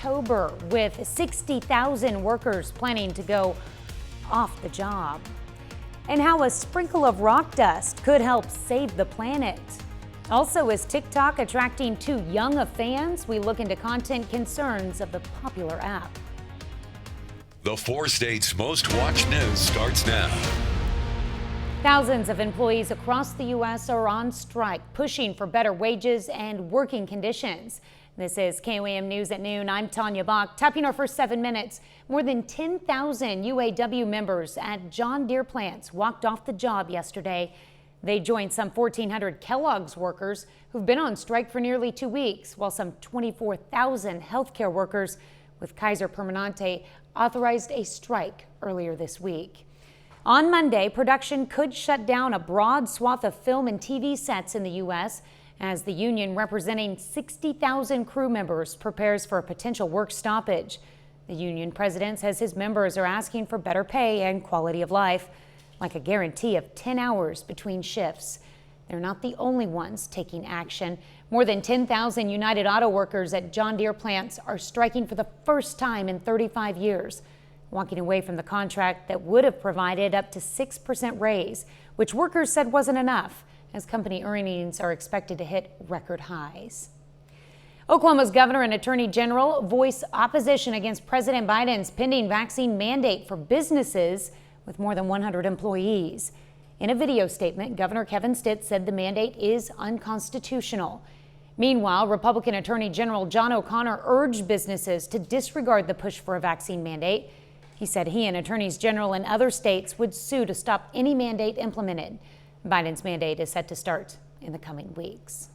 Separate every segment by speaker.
Speaker 1: October, with 60,000 workers planning to go off the job. And how a sprinkle of rock dust could help save the planet. Also, is TikTok attracting too young of fans? We look into content concerns of the popular app.
Speaker 2: The 4 states' most watched news starts now.
Speaker 1: Thousands of employees across the U.S. are on strike, pushing for better wages and working conditions. This is KOAM News at noon. I'm Tanya Bach. Tapping our first 7 minutes. More than 10,000 UAW members at John Deere plants walked off the job yesterday. They joined some 1,400 Kellogg's workers who've been on strike for nearly 2 weeks, while some 24,000 healthcare workers with Kaiser Permanente authorized a strike earlier this week. On Monday, production could shut down a broad swath of film and TV sets in the U.S. as the union representing 60,000 crew members prepares for a potential work stoppage. The union president says his members are asking for better pay and quality of life, like a guarantee of 10 hours between shifts. They're not the only ones taking action. More than 10,000 United Auto workers at John Deere plants are striking for the first time in 35 years, walking away from the contract that would have provided up to 6% raise, which workers said wasn't enough, as company earnings are expected to hit record highs. Oklahoma's governor and attorney general voice opposition against President Biden's pending vaccine mandate for businesses with more than 100 employees. In a video statement, Governor Kevin Stitt said the mandate is unconstitutional. Meanwhile, Republican Attorney General John O'Connor urged businesses to disregard the push for a vaccine mandate. He said he and attorneys general in other states would sue to stop any mandate implemented. Biden's mandate is set to start in the coming weeks.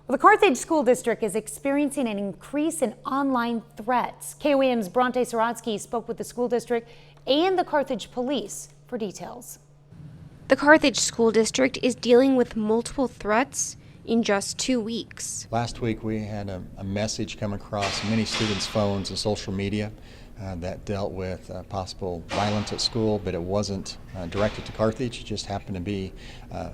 Speaker 1: Well, the Carthage School District is experiencing an increase in online threats. KOAM's Bronte Sorotsky spoke with the school district and the Carthage police for details.
Speaker 3: The Carthage School District is dealing with multiple threats in just 2 weeks.
Speaker 4: Last week we had a message come across many students' phones and social media that dealt with possible violence at school, but it wasn't directed to Carthage. It just happened to be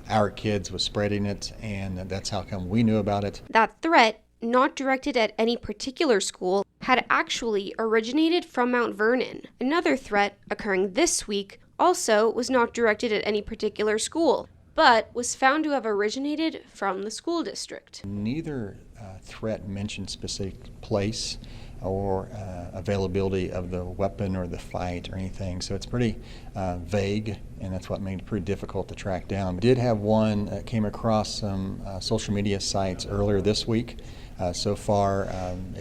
Speaker 4: our kids was spreading it, and that's how come we knew about it.
Speaker 3: That threat, not directed at any particular school, had actually originated from Mount Vernon. Another threat occurring this week also was not directed at any particular school, but was found to have originated from the school district.
Speaker 4: Neither threat mentioned specific place or availability of the weapon or the fight or anything, so it's pretty vague, and that's what made it pretty difficult to track down. We did have one that came across some social media sites earlier this week. So far,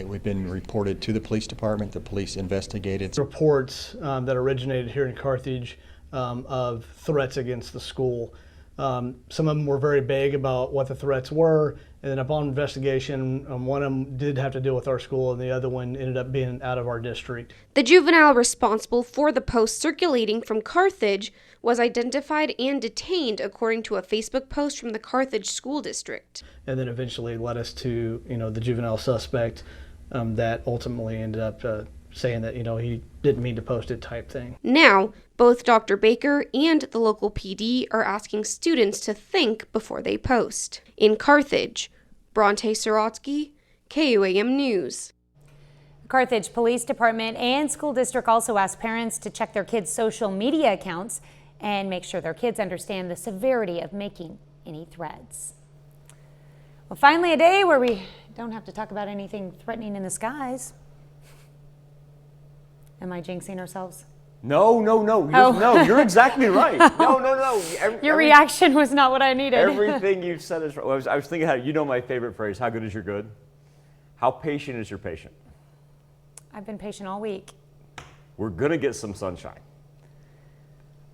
Speaker 4: we've been reported to the police department. The police investigated.
Speaker 5: Reports that originated here in Carthage of threats against the school. Some of them were very vague about what the threats were, and then upon investigation, one of them did have to deal with our school, and the other one ended up being out of our district.
Speaker 3: The juvenile responsible for the post circulating from Carthage was identified and detained according to a Facebook post from the Carthage School District.
Speaker 5: And then eventually led us to, the juvenile suspect that ultimately ended up saying that, he didn't mean to post it type thing.
Speaker 3: Now, both Dr. Baker and the local PD are asking students to think before they post. In Carthage, Bronte Sorotsky, KOAM News.
Speaker 1: The Carthage Police Department and school district also asked parents to check their kids' social media accounts and make sure their kids understand the severity of making any threats. Well, finally a day where we don't have to talk about anything threatening in the skies. Am I jinxing ourselves?
Speaker 6: No. No, you're exactly right. No.
Speaker 1: Your reaction was not what I needed.
Speaker 6: Everything you've said is right. I was thinking how, my favorite phrase, how good is your good? How patient is your patient?
Speaker 1: I've been patient all week.
Speaker 6: We're going to get some sunshine.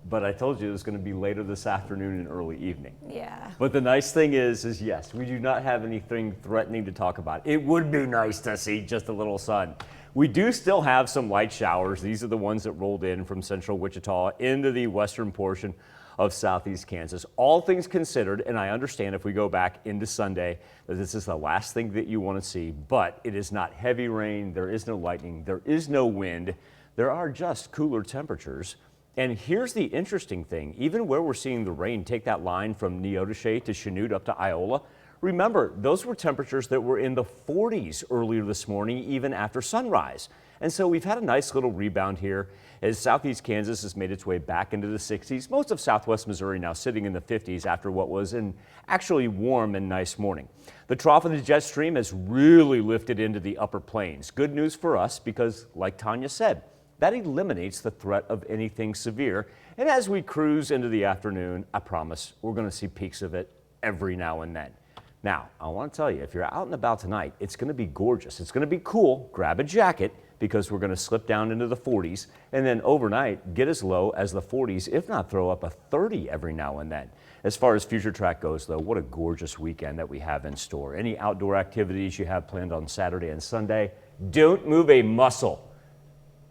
Speaker 6: But I told you it was going to be later this afternoon and early evening.
Speaker 1: Yeah.
Speaker 6: But the nice thing is yes, we do not have anything threatening to talk about. It would be nice to see just a little sun. We do still have some light showers. These are the ones that rolled in from central Wichita into the western portion of southeast Kansas. All things considered, and I understand if we go back into Sunday that this is the last thing that you want to see, but it is not heavy rain, there is no lightning, there is no wind, there are just cooler temperatures. And here's the interesting thing, even where we're seeing the rain take that line from Neodesha to Chanute up to Iola, Remember, those were temperatures that were in the 40s earlier this morning, even after sunrise. And so we've had a nice little rebound here as southeast Kansas has made its way back into the 60s. Most of southwest Missouri now sitting in the 50s after what was an actually warm and nice morning. The trough of the jet stream has really lifted into the upper plains. Good news for us because, like Tanya said, that eliminates the threat of anything severe. And as we cruise into the afternoon, I promise we're going to see peaks of it every now and then. Now, I want to tell you, if you're out and about tonight, it's going to be gorgeous. It's going to be cool. Grab a jacket because we're going to slip down into the 40s. And then overnight, get as low as the 40s, if not throw up a 30 every now and then. As far as Future Track goes, though, what a gorgeous weekend that we have in store. Any outdoor activities you have planned on Saturday and Sunday, don't move a muscle.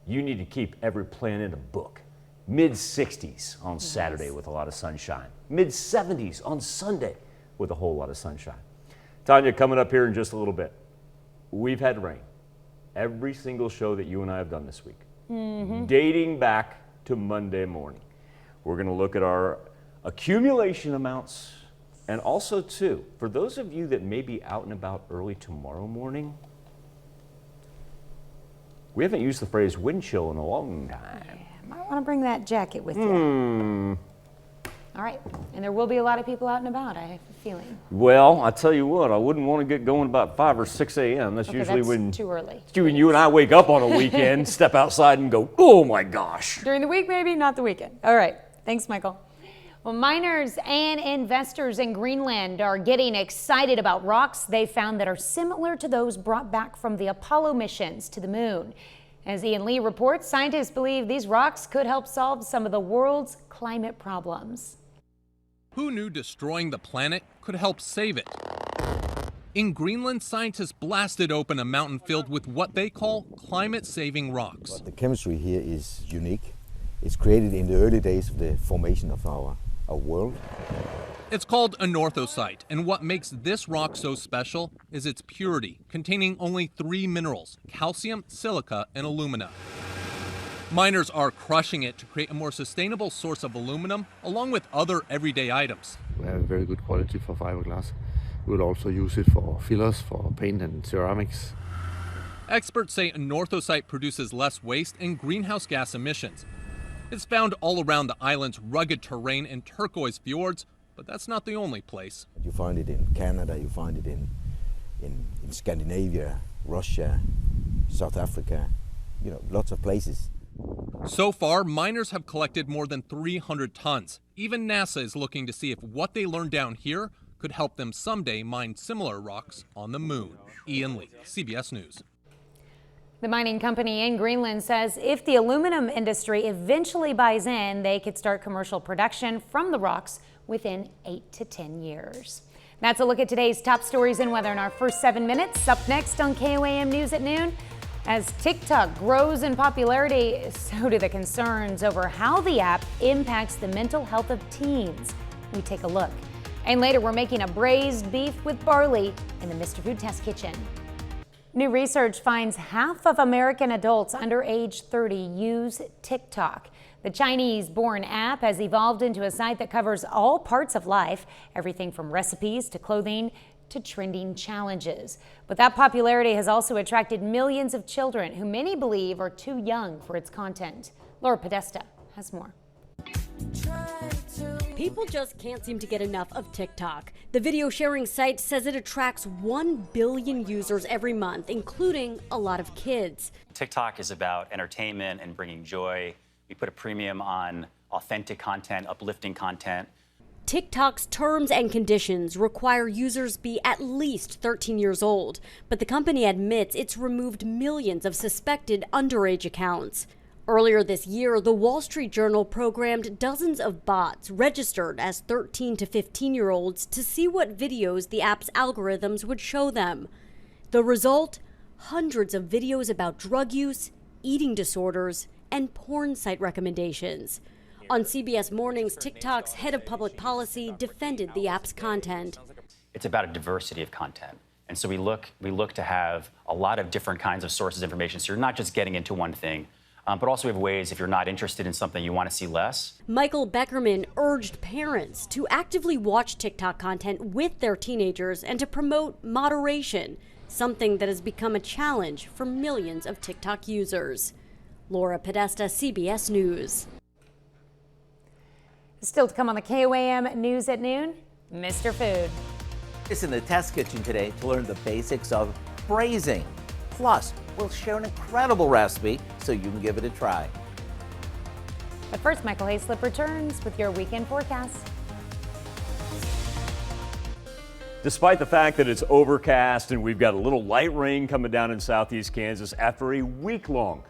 Speaker 6: You need to keep every plan in a book. Mid-60s on Saturday with a lot of sunshine. Mid-70s on Sunday with a whole lot of sunshine. Tanya, coming up here in just a little bit. We've had rain. Every single show that you and I have done this week. Dating back to Monday morning. We're going to look at our accumulation amounts and also, too, for those of you that may be out and about early tomorrow morning, we haven't used the phrase wind chill in a long time.
Speaker 1: Yeah, might want to bring that jacket with you. All right, and there will be a lot of people out and about, I have a feeling.
Speaker 6: Well, I tell you what, I wouldn't want to get going about 5 or 6 a.m. That's usually when
Speaker 1: too early.
Speaker 6: When you and I wake up on a weekend, step outside and go, oh my gosh.
Speaker 1: During the week, maybe, not the weekend. All right, thanks, Michael. Well, miners and investors in Greenland are getting excited about rocks they found that are similar to those brought back from the Apollo missions to the moon. As Ian Lee reports, scientists believe these rocks could help solve some of the world's climate problems.
Speaker 7: Who knew destroying the planet could help save it? In Greenland, scientists blasted open a mountain filled with what they call climate-saving rocks.
Speaker 8: The chemistry here is unique. It's created in the early days of the formation of our world.
Speaker 7: It's called an orthocyte, and what makes this rock so special is its purity, containing only 3 minerals: calcium, silica, and alumina. Miners are crushing it to create a more sustainable source of aluminum, along with other everyday items.
Speaker 9: We have a very good quality for fiberglass. We will also use it for fillers, for paint and ceramics.
Speaker 7: Experts say an orthocyte produces less waste and greenhouse gas emissions. It's found all around the island's rugged terrain and turquoise fjords, but that's not the only place.
Speaker 8: You find it in Canada, you find it in Scandinavia, Russia, South Africa, lots of places.
Speaker 7: So far, miners have collected more than 300 tons. Even NASA is looking to see if what they learned down here could help them someday mine similar rocks on the moon. Ian Lee, CBS News.
Speaker 1: The mining company in Greenland says if the aluminum industry eventually buys in, they could start commercial production from the rocks within 8 to 10 years. That's a look at today's top stories and weather in our first 7 minutes. Up next on KOAM News at noon. As TikTok grows in popularity, so do the concerns over how the app impacts the mental health of teens. We take a look. And later, we're making a braised beef with barley in the Mr. Food Test Kitchen. New research finds half of American adults under age 30 use TikTok. The Chinese-born app has evolved into a site that covers all parts of life, everything from recipes to clothing to trending challenges. But that popularity has also attracted millions of children who many believe are too young for its content. Laura Podesta has more.
Speaker 10: People just can't seem to get enough of TikTok. The video sharing site says it attracts 1 billion users every month, including a lot of kids.
Speaker 11: TikTok is about entertainment and bringing joy. We put a premium on authentic content, uplifting content.
Speaker 10: TikTok's terms and conditions require users be at least 13 years old, but the company admits it's removed millions of suspected underage accounts. Earlier this year, the Wall Street Journal programmed dozens of bots registered as 13 to 15-year-olds to see what videos the app's algorithms would show them. The result? Hundreds of videos about drug use, eating disorders, and porn site recommendations. On CBS Mornings, TikTok's head of public policy defended the app's content.
Speaker 11: It's about a diversity of content. And so we look to have a lot of different kinds of sources of information. So you're not just getting into one thing. But also we have ways, if you're not interested in something, you want to see less.
Speaker 10: Michael Beckerman urged parents to actively watch TikTok content with their teenagers and to promote moderation, something that has become a challenge for millions of TikTok users. Laura Podesta, CBS News.
Speaker 1: Still to come on the KOAM News at Noon, Mr. Food.
Speaker 12: It's in the test kitchen today to learn the basics of braising. Plus, we'll share an incredible recipe so you can give it a try.
Speaker 1: But first, Michael Hayslip returns with your weekend forecast.
Speaker 6: Despite the fact that it's overcast and we've got a little light rain coming down in southeast Kansas after a week long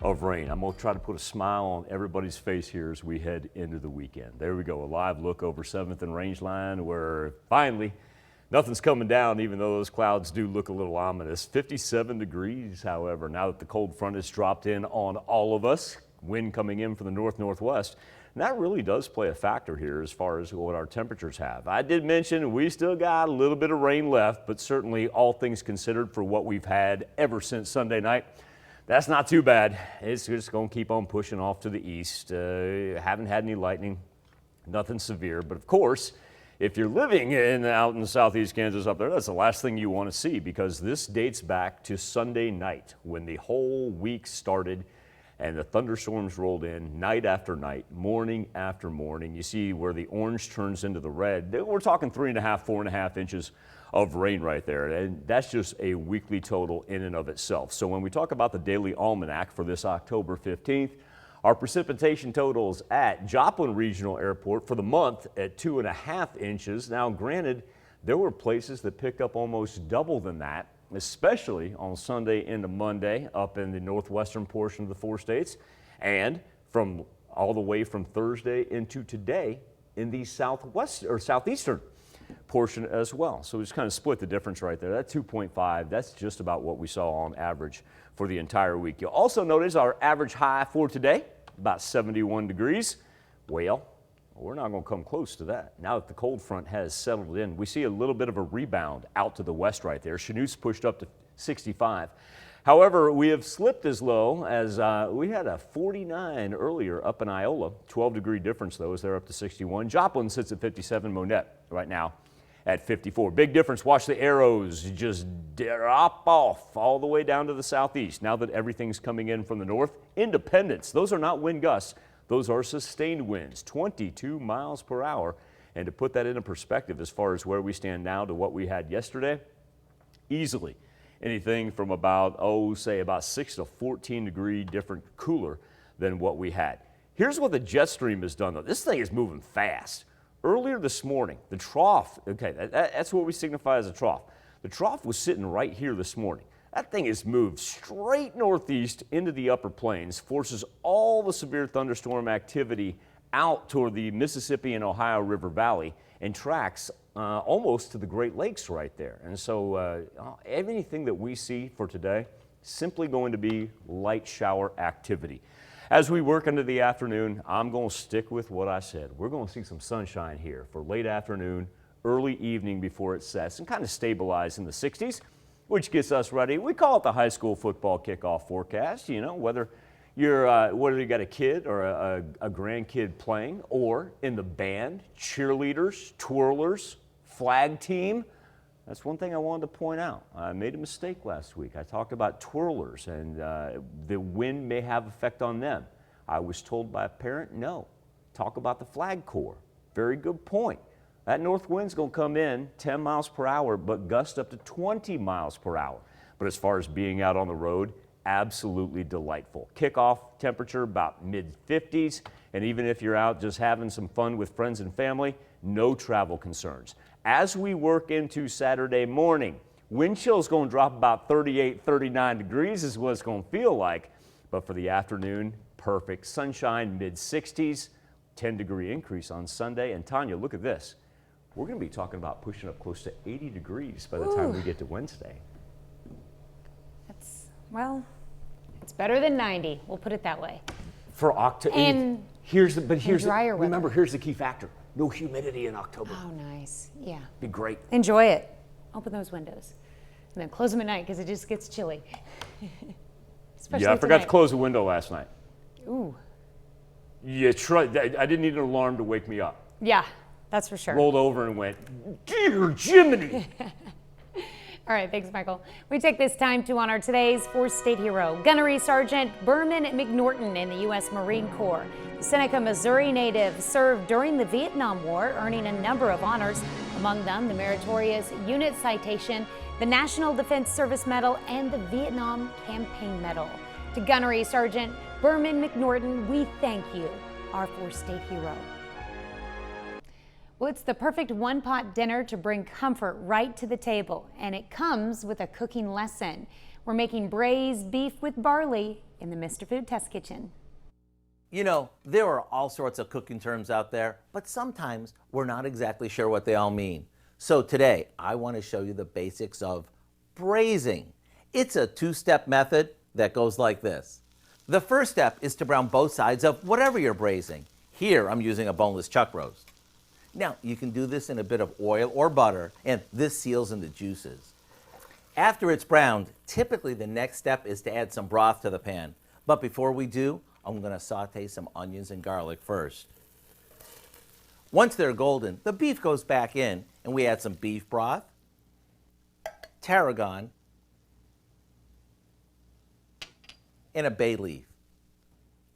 Speaker 6: of rain, I'm going to try to put a smile on everybody's face here as we head into the weekend. There we go, a live look over 7th and Rangeline where finally nothing's coming down, even though those clouds do look a little ominous. 57 degrees, however, now that the cold front has dropped in on all of us. Wind coming in from the north-northwest. And that really does play a factor here as far as what our temperatures have. I did mention we still got a little bit of rain left, but certainly all things considered for what we've had ever since Sunday night, that's not too bad. It's just going to keep on pushing off to the east. Haven't had any lightning, nothing severe, but of course, if you're living out in southeast Kansas up there, that's the last thing you want to see because this dates back to Sunday night when the whole week started and the thunderstorms rolled in night after night, morning after morning. You see where the orange turns into the red. We're talking 3.5, 4.5 inches of rain right there. And that's just a weekly total in and of itself. So when we talk about the daily almanac for this October 15th, our precipitation totals at Joplin Regional Airport for the month at 2.5 inches. Now, granted, there were places that picked up almost double than that, especially on Sunday into Monday up in the northwestern portion of the 4 states, and from all the way from Thursday into today in the southwest or southeastern portion as well. So we just kind of split the difference right there. That 2.5, that's just about what we saw on average for the entire week. You'll also notice our average high for today, about 71 degrees. Well, we're not going to come close to that. Now that the cold front has settled in, we see a little bit of a rebound out to the west right there. Chanut's pushed up to 65. However, we have slipped as low as we had a 49 earlier up in Iola. 12-degree difference, though, as they're up to 61. Joplin sits at 57. Monette right now at 54. Big difference. Watch the arrows just drop off all the way down to the southeast. Now that everything's coming in from the north. Independence, those are not wind gusts. Those are sustained winds, 22 miles per hour. And to put that into perspective as far as where we stand now to what we had yesterday, easily anything from about, say about 6 to 14 degree different cooler than what we had. Here's what the jet stream has done though. This thing is moving fast. Earlier this morning, the trough, okay, that's what we signify as a trough. The trough was sitting right here this morning. That thing has moved straight northeast into the upper plains, forces all the severe thunderstorm activity out toward the Mississippi and Ohio River Valley and tracks almost to the Great Lakes right there. And so anything that we see for today, simply going to be light shower activity. As we work into the afternoon, I'm going to stick with what I said. We're going to see some sunshine here for late afternoon, early evening before it sets, and kind of stabilize in the 60s, which gets us ready. We call it the high school football kickoff forecast. You know, whether you got a kid or a grandkid playing, or in the band, cheerleaders, twirlers, flag team. That's one thing I wanted to point out. I made a mistake last week. I talked about twirlers and the wind may have effect on them. I was told by a parent, no, talk about the flag corps. Very good point. That north wind's going to come in 10 miles per hour, but gust up to 20 miles per hour. But as far as being out on the road, absolutely delightful. Kickoff temperature about mid-50s, and even if you're out just having some fun with friends and family, no travel concerns. As we work into Saturday morning, wind chill is going to drop about 38, 39 degrees is what it's going to feel like. But for the afternoon, perfect. Sunshine, mid-60s, 10-degree increase on Sunday. And Tanya, look at this. We're going to be talking about pushing up close to 80 degrees by the time we get to Wednesday.
Speaker 1: Well, it's better than 90. We'll put it that way.
Speaker 6: For October.
Speaker 1: And
Speaker 6: here's the key factor. No humidity in October.
Speaker 1: Oh, nice. Yeah.
Speaker 6: Be great.
Speaker 1: Enjoy it. Open those windows. And then close them at night because it just gets chilly. Especially
Speaker 6: Yeah, I forgot to
Speaker 1: tonight.
Speaker 6: close the window last night.
Speaker 1: Ooh.
Speaker 6: Yeah, I didn't need an alarm to wake me up.
Speaker 1: Yeah, that's for sure.
Speaker 6: Rolled over and went, dear Jiminy.
Speaker 1: All right, thanks, Michael. We take this time to honor today's fourth state hero, Gunnery Sergeant Berman McNorton in the U.S. Marine Corps. The Seneca, Missouri native served during the Vietnam War, earning a number of honors, among them the meritorious Unit Citation, the National Defense Service Medal, and the Vietnam Campaign Medal. To Gunnery Sergeant Berman McNorton, we thank you, our fourth state hero. Well, it's the perfect one-pot dinner to bring comfort right to the table, and it comes with a cooking lesson. We're making braised beef with barley in the Mr. Food Test Kitchen.
Speaker 12: You know, there are all sorts of cooking terms out there, but sometimes we're not exactly sure what they all mean. So today, I want to show you the basics of braising. It's a two-step method that goes like this. The first step is to brown both sides of whatever you're braising. Here, I'm using a boneless chuck roast. Now, you can do this in a bit of oil or butter, and this seals in the juices. After it's browned, typically the next step is to add some broth to the pan. But before we do, I'm going to saute some onions and garlic first. Once they're golden, the beef goes back in, and we add some beef broth, tarragon, and a bay leaf.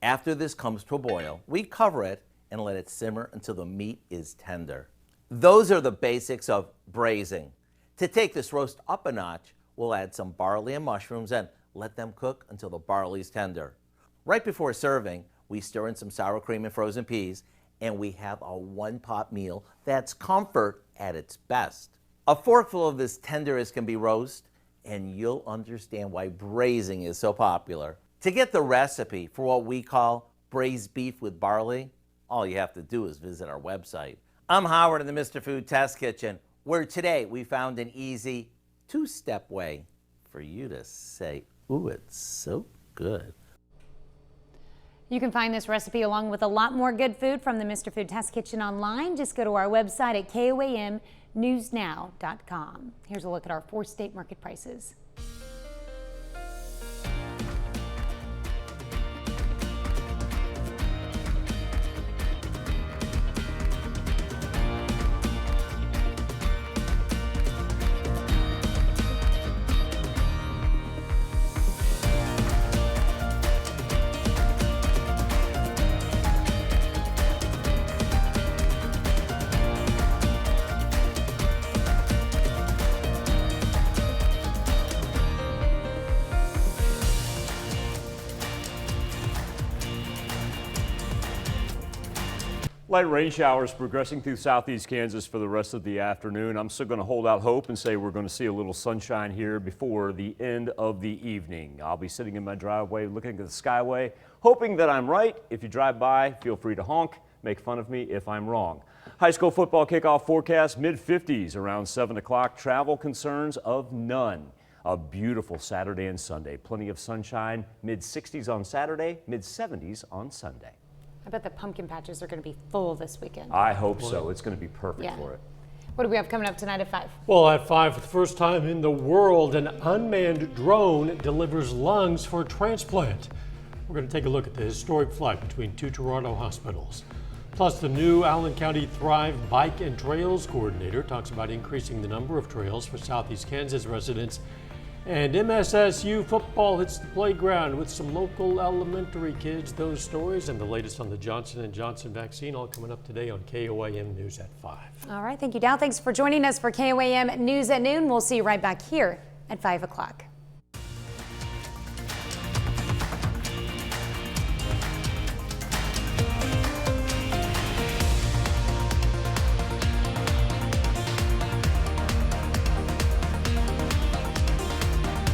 Speaker 12: After this comes to a boil, we cover it and let it simmer until the meat is tender. Those are the basics of braising. To take this roast up a notch, we'll add some barley and mushrooms and let them cook until the barley's tender. Right before serving, we stir in some sour cream and frozen peas, and we have a one-pot meal that's comfort at its best. A forkful of this tender as can be roast, and you'll understand why braising is so popular. To get the recipe for what we call braised beef with barley, all you have to do is visit our website. I'm Howard in the Mr. Food Test Kitchen, where today we found an easy two-step way for you to say, ooh, it's so good.
Speaker 1: You can find this recipe along with a lot more good food from the Mr. Food Test Kitchen online. Just go to our website at koamnewsnow.com. Here's a look at our fourth state market prices.
Speaker 6: Light rain showers progressing through southeast Kansas for the rest of the afternoon. I'm still going to hold out hope and say we're going to see a little sunshine here before the end of the evening. I'll be sitting in my driveway looking at the skyway, hoping that I'm right. If you drive by, feel free to honk, make fun of me if I'm wrong. High school football kickoff forecast, mid-50s around 7 o'clock. Travel concerns of none. A beautiful Saturday and Sunday. Plenty of sunshine, mid-60s on Saturday, mid-70s on Sunday.
Speaker 1: I bet the pumpkin patches are going to be full this weekend.
Speaker 6: I hope so. It's going to be perfect for it.
Speaker 1: What do we have coming up tonight at 5?
Speaker 13: Well, at 5, for the first time in the world, an unmanned drone delivers lungs for transplant. We're going to take a look at the historic flight between 2 Toronto hospitals. Plus, the new Allen County Thrive Bike and Trails Coordinator talks about increasing the number of trails for Southeast Kansas residents. And MSSU football hits the playground with some local elementary kids. Those stories and the latest on the Johnson & Johnson vaccine all coming up today on KOAM News at 5.
Speaker 1: All right, thank you, Dow. Thanks for joining us for KOAM News at Noon. We'll see you right back here at 5 o'clock.